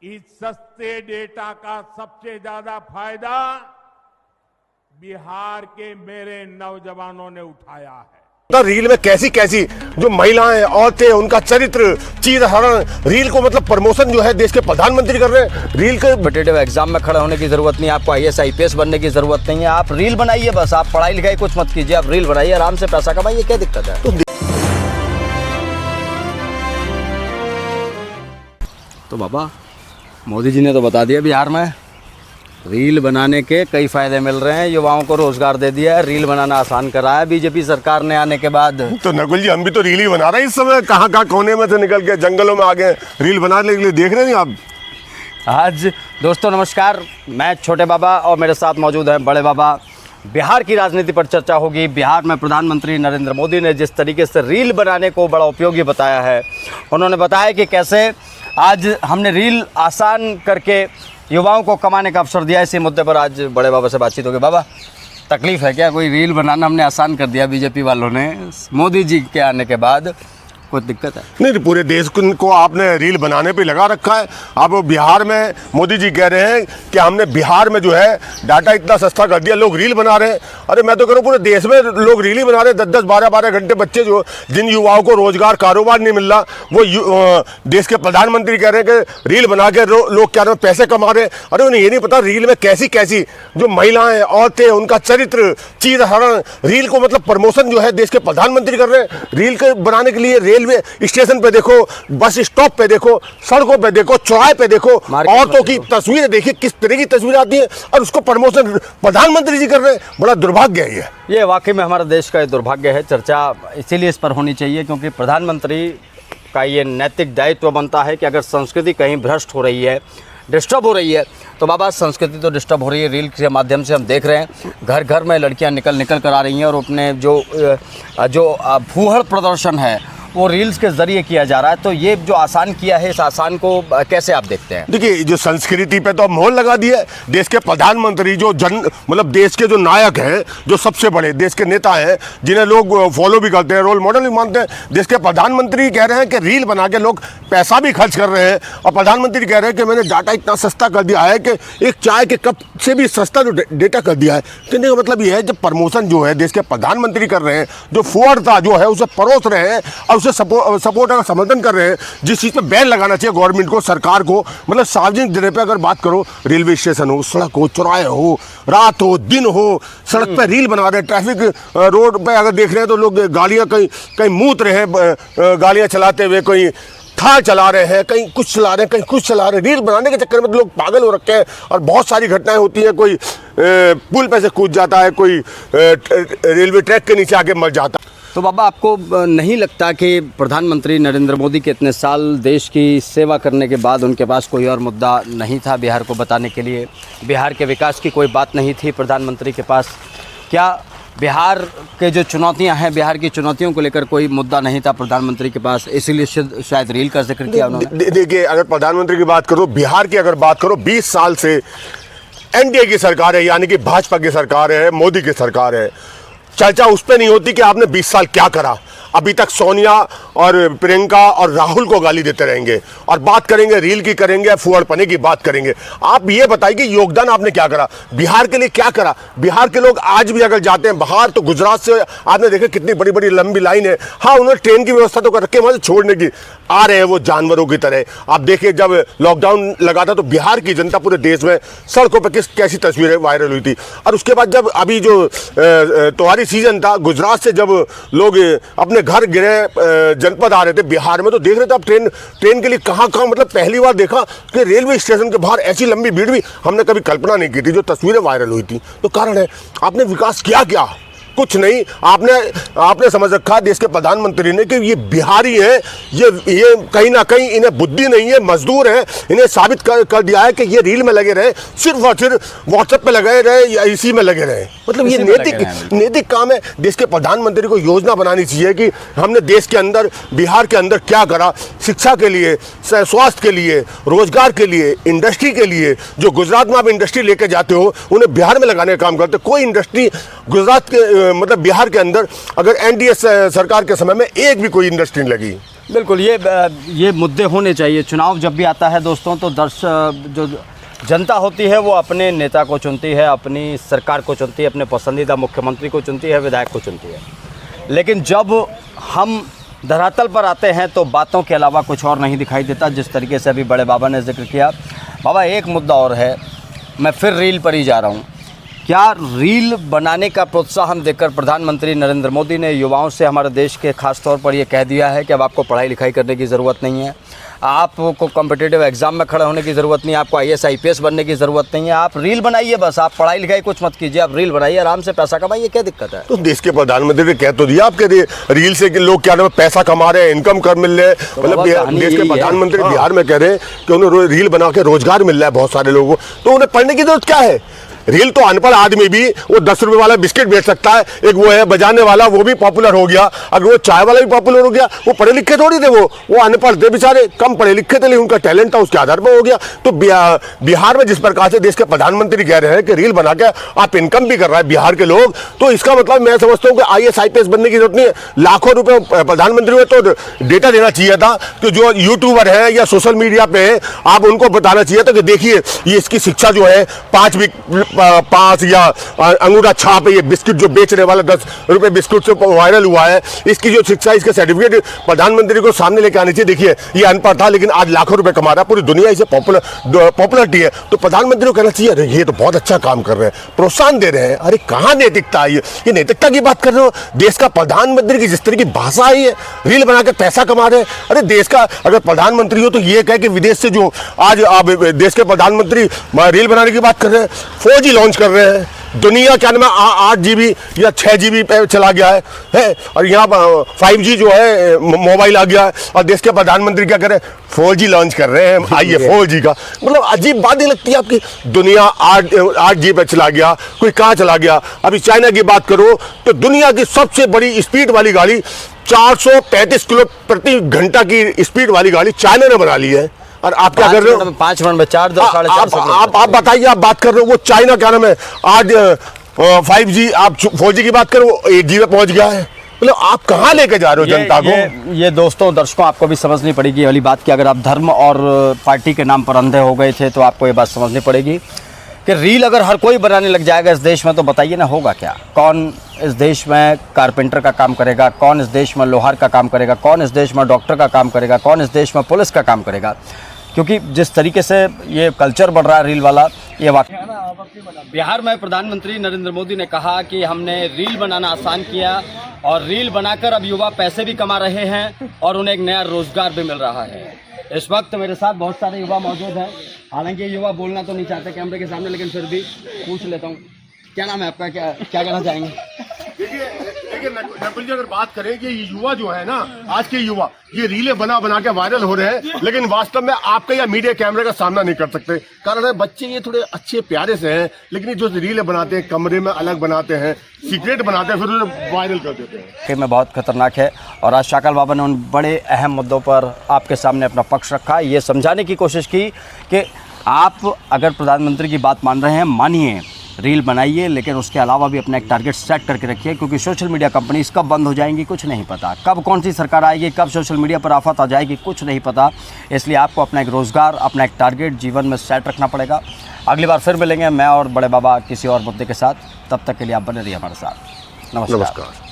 इस सस्ते डेटा का सबसे ज्यादा फायदा बिहार के मेरे नौजवानों ने उठाया है। तो रील में कैसी कैसी जो महिलाएं औरतें उनका चरित्र चीर हरण रील को मतलब प्रमोशन जो है देश के प्रधानमंत्री कर रहे हैं। रील के कॉम्पिटिटिव एग्जाम में खड़े होने की जरूरत नहीं है, आपको आईएएस आईपीएस बनने की जरूरत नहीं है। आप रील बनाइए, बस आप पढ़ाई लिखाई कुछ मत कीजिए, आप रील बनाइए, आराम से पैसा कमाइए, क्या दिक्कत है। तो बाबा मोदी जी ने तो बता दिया बिहार में रील बनाने के कई फायदे मिल रहे हैं, युवाओं को रोजगार दे दिया है, रील बनाना आसान करा है बीजेपी सरकार ने आने के बाद। तो नकुल जी हम भी तो रील ही बना रहे हैं इस समय, कहाँ कहाँ कोने में से निकल के जंगलों में आ गए रील बनाने के लिए, देख रहे हैं आप। आज दोस्तों नमस्कार, मैं छोटे बाबा और मेरे साथ मौजूद हैं बड़े बाबा। बिहार की राजनीति पर चर्चा होगी। बिहार में प्रधानमंत्री नरेंद्र मोदी ने जिस तरीके से रील बनाने को बड़ा उपयोगी बताया है, उन्होंने बताया कि कैसे आज हमने रील आसान करके युवाओं को कमाने का अवसर दिया। इसी मुद्दे पर आज बड़े बाबा से बातचीत होगी। बाबा तकलीफ है क्या, कोई रील बनाना हमने आसान कर दिया बीजेपी वालों ने मोदी जी के आने के बाद, कोई दिक्कत है? नहीं, पूरे देश को आपने रील बनाने पे लगा रखा है। अब बिहार में मोदी जी कह रहे हैं कि हमने बिहार में जो है डाटा इतना सस्ता कर दिया, लोग रील बना रहे हैं। अरे मैं तो कह रहा हूँ पूरे देश में लोग रील ही बना रहे हैं। 10-10 12-12 घंटे बच्चे जो जिन युवाओं को रोजगार कारोबार नहीं मिल रहा, वो देश के प्रधानमंत्री कह रहे हैं कि रील बना के लोग क्या रहे हैं, पैसे कमा रहे हैं। अरे उन्हें ये नहीं पता रील में कैसी कैसी जो महिलाएं औरतें उनका चरित्र चीर हरण रील को मतलब प्रमोशन जो है देश के प्रधानमंत्री कर रहे हैं। रील के बनाने के लिए रेलवे स्टेशन पे देखो, बस स्टॉप पे देखो, सड़कों पे देखो, चौराहे पे देखो, औरतों की तस्वीरें देखिए किस तरह की तस्वीरें आती हैं और उसको प्रमोशन प्रधानमंत्री जी कर रहे हैं। बड़ा दुर्भाग्य है ये वाकई में हमारे देश का दुर्भाग्य है। चर्चा इसीलिए इस पर होनी चाहिए क्योंकि प्रधानमंत्री का ये नैतिक दायित्व बनता है कि अगर संस्कृति कहीं भ्रष्ट हो रही है, डिस्टर्ब हो रही है, तो बाबा संस्कृति तो डिस्टर्ब हो रही है। रील के माध्यम से हम देख रहे हैं घर घर में लड़कियां निकल कर आ रही हैं और अपने जो फूहड़ प्रदर्शन है वो रील्स के जरिए किया जा रहा है। तो ये जो आसान किया है, इस आसान को कैसे आप देखते हैं? देखिए, जो संस्कृति पे तो मोहर लगा दिया है। देश के प्रधानमंत्री जो मतलब देश के जो नायक हैं, जो सबसे बड़े देश के नेता हैं, जिन्हें लोग फॉलो भी करते हैं, रोल मॉडल भी मानते हैं, देश के प्रधानमंत्री कह रहे हैं कि रील बना के लोग पैसा भी खर्च कर रहे हैं। और प्रधानमंत्री कह रहे हैं कि मैंने डाटा इतना सस्ता कर दिया है कि एक चाय के कप से भी सस्ता जो डेटा कर दिया है। कहने का मतलब ये है जब प्रमोशन जो है देश के प्रधानमंत्री कर रहे हैं, जो फुहड़ता जो है उसे परोस रहे हैं और उसे सपोर्ट का समर्थन कर रहे हैं, जिस चीज़ पे बैन लगाना चाहिए गवर्नमेंट को, सरकार को, मतलब सार्वजनिक जगह पे अगर बात करो, रेलवे स्टेशन हो, सड़क हो, चौराहे हो, रात हो, दिन हो, सड़क पे रील बना रहे हैं। ट्रैफिक रोड पे अगर देख रहे हैं तो लोग गाड़ियाँ कहीं मूत रहे हैं गाड़ियाँ चलाते हुए, कोई थार चला रहे हैं, कहीं कुछ चला रहे हैं, कहीं कुछ चला रहे हैं। रील बनाने के चक्कर में तो लोग पागल हो रखे हैं और बहुत सारी घटनाएं होती हैं। कोई पुल पे से कूद जाता है, कोई रेलवे ट्रैक के नीचे आके मर जाता है। तो बाबा आपको नहीं लगता कि प्रधानमंत्री नरेंद्र मोदी के इतने साल देश की सेवा करने के बाद उनके पास कोई और मुद्दा नहीं था बिहार को बताने के लिए? बिहार के विकास की कोई बात नहीं थी प्रधानमंत्री के पास? क्या बिहार के जो चुनौतियां हैं, बिहार की चुनौतियों को लेकर कोई मुद्दा नहीं था प्रधानमंत्री के पास, इसीलिए शायद रील का जिक्र किया उन्होंने? देखिए, अगर प्रधानमंत्री की बात करो, बिहार की अगर बात करो, 20 साल से एनडीए की सरकार है, यानी कि भाजपा की सरकार है, मोदी की सरकार है। चर्चा उस पर नहीं होती कि आपने 20 साल क्या करा। अभी तक सोनिया और प्रियंका और राहुल को गाली देते रहेंगे और बात करेंगे रील की, करेंगे फुहड़पने की बात करेंगे। आप ये बताइए कि योगदान आपने क्या करा, बिहार के लिए क्या करा? बिहार के लोग आज भी अगर जाते हैं बाहर तो गुजरात से आपने देखा कितनी बड़ी बड़ी लंबी लाइन है। हाँ, उन्होंने ट्रेन की व्यवस्था तो कर रखी है, वहाँ से छोड़ने की आ रहे हैं वो जानवरों की तरह। आप देखिए जब लॉकडाउन लगा था तो बिहार की जनता पूरे देश में सड़कों पर कैसी तस्वीरें वायरल हुई थी। और उसके बाद जब अभी जो त्योहारी सीजन था, गुजरात से जब लोग अपने घर गिरे जनपद आ रहे थे बिहार में, तो देख रहे थे आप ट्रेन के लिए कहाँ मतलब पहली बार देखा कि रेलवे स्टेशन के बाहर ऐसी लंबी भीड़ भी हमने कभी कल्पना नहीं की थी, जो तस्वीरें वायरल हुई थी। तो कारण है आपने विकास किया क्या? कुछ नहीं। आपने समझ रखा देश के प्रधानमंत्री ने कि ये बिहारी हैं, ये कहीं ना कहीं इन्हें बुद्धि नहीं है, मजदूर हैं। इन्हें साबित कर दिया है कि ये रील में लगे रहे, सिर्फ और सिर्फ व्हाट्सएप पे लगे रहे या इसी में लगे रहे। मतलब ये नैतिक काम है। देश के प्रधानमंत्री को योजना बनानी चाहिए कि हमने देश के अंदर, बिहार के अंदर क्या करा, शिक्षा के लिए, स्वास्थ्य के लिए, रोजगार के लिए, इंडस्ट्री के लिए। जो गुजरात में आप इंडस्ट्री लेके जाते हो, उन्हें बिहार में लगाने का काम करते। कोई इंडस्ट्री गुजरात के मतलब बिहार के अंदर अगर एनडीए सरकार के समय में एक भी कोई इंडस्ट्री नहीं लगी। बिल्कुल, ये मुद्दे होने चाहिए। चुनाव जब भी आता है दोस्तों, तो जो जनता होती है वो अपने नेता को चुनती है, अपनी सरकार को चुनती है, अपने पसंदीदा मुख्यमंत्री को चुनती है, विधायक को चुनती है। लेकिन जब हम धरातल पर आते हैं तो बातों के अलावा कुछ और नहीं दिखाई देता। जिस तरीके से अभी बड़े बाबा ने जिक्र किया, बाबा एक मुद्दा और है, मैं फिर रील पर ही जा रहा हूँ। क्या रील बनाने का प्रोत्साहन देकर प्रधानमंत्री नरेंद्र मोदी ने युवाओं से हमारे देश के खास तौर पर ये कह दिया है कि अब आपको पढ़ाई लिखाई करने की ज़रूरत नहीं है, आपको कॉम्पिटिटिव एग्ज़ाम में खड़े होने की ज़रूरत नहीं है, आपको IAS IPS बनने की ज़रूरत नहीं है, आप रील बनाइए, बस आप पढ़ाई लिखाई कुछ मत कीजिए, आप रील बनाइए, आराम से पैसा कमाइए, क्या दिक्कत है? तो देश के प्रधानमंत्री ने कह तो दिया आपके रील से कि लोग क्या नाम है पैसा कमा रहे हैं, इनकम कर मिल रहे हैं। मतलब देश के प्रधानमंत्री बिहार में कह रहे हैं कि उन्हें रील बना के रोजगार मिल रहा है बहुत सारे लोगों को, तो उन्हें पढ़ने की जरूरत क्या है? रील तो अनपढ़ आदमी भी वो 10 रुपए वाला बिस्किट बेच सकता है, एक वो है बजाने वाला, वो भी पॉपुलर हो गया। अगर वो चाय वाला भी पॉपुलर हो गया, वो पढ़े लिखे थोड़ी थे, वो अनपढ़ थे बेचारे, कम पढ़े लिखे थे, लेकिन उनका टैलेंट था, उसके आधार पर हो गया। तो बिहार में जिस प्रकार से देश के प्रधानमंत्री कह रहे हैं कि रील बना के आप इनकम भी कर रहा है बिहार के लोग, तो इसका मतलब मैं समझता हूँ कि IAS IPS बनने की जरूरत नहीं है। लाखों रुपए प्रधानमंत्री को तो डेटा देना चाहिए था कि जो यूट्यूबर है या सोशल मीडिया पे है, आप उनको बताना चाहिए था कि देखिए ये इसकी शिक्षा जो है 5 या अंगूठा छाप है, ये बिस्किट जो बेचने वाला 10 रुपए बिस्कुट से वायरल हुआ है, इसकी जो शिक्षा, इसका सर्टिफिकेट प्रधानमंत्री को सामने लेके आनी चाहिए। देखिए ये अनपढ़ था लेकिन आज लाखों रुपए कमा रहा है, पूरी दुनिया इसे पॉपुलरिटी है, तो प्रधानमंत्री को कहना चाहिए अरे ये तो बहुत अच्छा काम कर रहे हैं, प्रोत्साहन दे रहे हैं। अरे कहाँ नैतिकता है? ये नैतिकता की बात कर रहे हो? देश का प्रधानमंत्री की जिस तरह की भाषा है, ये रील बना के पैसा कमा रहे हैं। अरे देश का अगर प्रधानमंत्री हो तो ये कहे कि विदेश से जो आज आप देश के प्रधानमंत्री रील बनाने की बात कर रहे हैं, 4G लॉन्च कर रहे हैं, दुनिया क्या नाम है 8 GB या 6 GB पे चला गया है, और यहाँ 5G जो है मोबाइल आ गया है, और देश के प्रधानमंत्री क्या कर रहे हैं? 4G लॉन्च कर रहे हैं। आइए 4G का मतलब अजीब बात नहीं लगती आपकी? दुनिया 8G पे चला गया, कोई कहाँ चला गया? अभी चाइना की बात करो तो दुनिया की सबसे बड़ी स्पीड वाली गाड़ी 435 किलो प्रति घंटा की स्पीड वाली गाड़ी चाइना ने बना ली है, और आप क्या कर रहे हो? 5 मिनट में 4-4.5 आप बताइए, आप बात कर रहे हो वो चाइना क्या नाम है आज 5G, आप 4G की बात करो 8G पे पहुंच गया है। मतलब आप कहाँ लेके जा रहे हो जनता को? ये दोस्तों दर्शकों आपको भी समझनी पड़ेगी वाली बात कि अगर आप धर्म और पार्टी के नाम पर अंधे हो गए थे तो आपको ये बात समझनी पड़ेगी कि रील अगर हर कोई बनाने लग जाएगा इस देश में तो बताइए ना होगा क्या? कौन इस देश में कारपेंटर का काम करेगा, कौन इस देश में लोहार का काम करेगा, कौन इस देश में डॉक्टर का काम करेगा, कौन इस देश में पुलिस का काम करेगा? क्योंकि जिस तरीके से ये कल्चर बढ़ रहा है रील वाला, ये वाकई बिहार में प्रधानमंत्री नरेंद्र मोदी ने कहा कि हमने रील बनाना आसान किया और रील बनाकर अब युवा पैसे भी कमा रहे हैं और उन्हें एक नया रोजगार भी मिल रहा है। इस वक्त मेरे साथ बहुत सारे युवा मौजूद हैं, हालांकि ये युवा बोलना तो नहीं चाहते कैमरे के सामने, लेकिन फिर भी पूछ लेता हूँ, क्या नाम है आपका, क्या कहना चाहेंगे? देखिए नकुल जी, अगर बात करें कि ये युवा जो है ना, आज के युवा ये रीलें बना बना के वायरल हो रहे हैं, लेकिन वास्तव में आपका या मीडिया कैमरे का सामना नहीं कर सकते। कारण है बच्चे ये थोड़े अच्छे प्यारे से हैं, लेकिन ये जो रीलें बनाते हैं कमरे में अलग बनाते हैं, सीक्रेट बनाते हैं, फिर उन्हें वायरल कर देते हैं। में बहुत खतरनाक है। और आज शाकल बाबा ने उन बड़े अहम मुद्दों पर आपके सामने अपना पक्ष रखा, ये समझाने की कोशिश की कि आप अगर प्रधानमंत्री की बात मान रहे हैं, मानिए रील बनाइए, लेकिन उसके अलावा भी अपना एक टारगेट सेट करके रखिए, क्योंकि सोशल मीडिया कंपनीज कब बंद हो जाएंगी कुछ नहीं पता, कब कौन सी सरकार आएगी, कब सोशल मीडिया पर आफत आ जाएगी कुछ नहीं पता। इसलिए आपको अपना एक रोज़गार, अपना एक टारगेट जीवन में सेट रखना पड़ेगा। अगली बार फिर मिलेंगे मैं और बड़े बाबा किसी और मुद्दे के साथ, तब तक के लिए आप बने रहिए हमारे साथ। नमस्कार।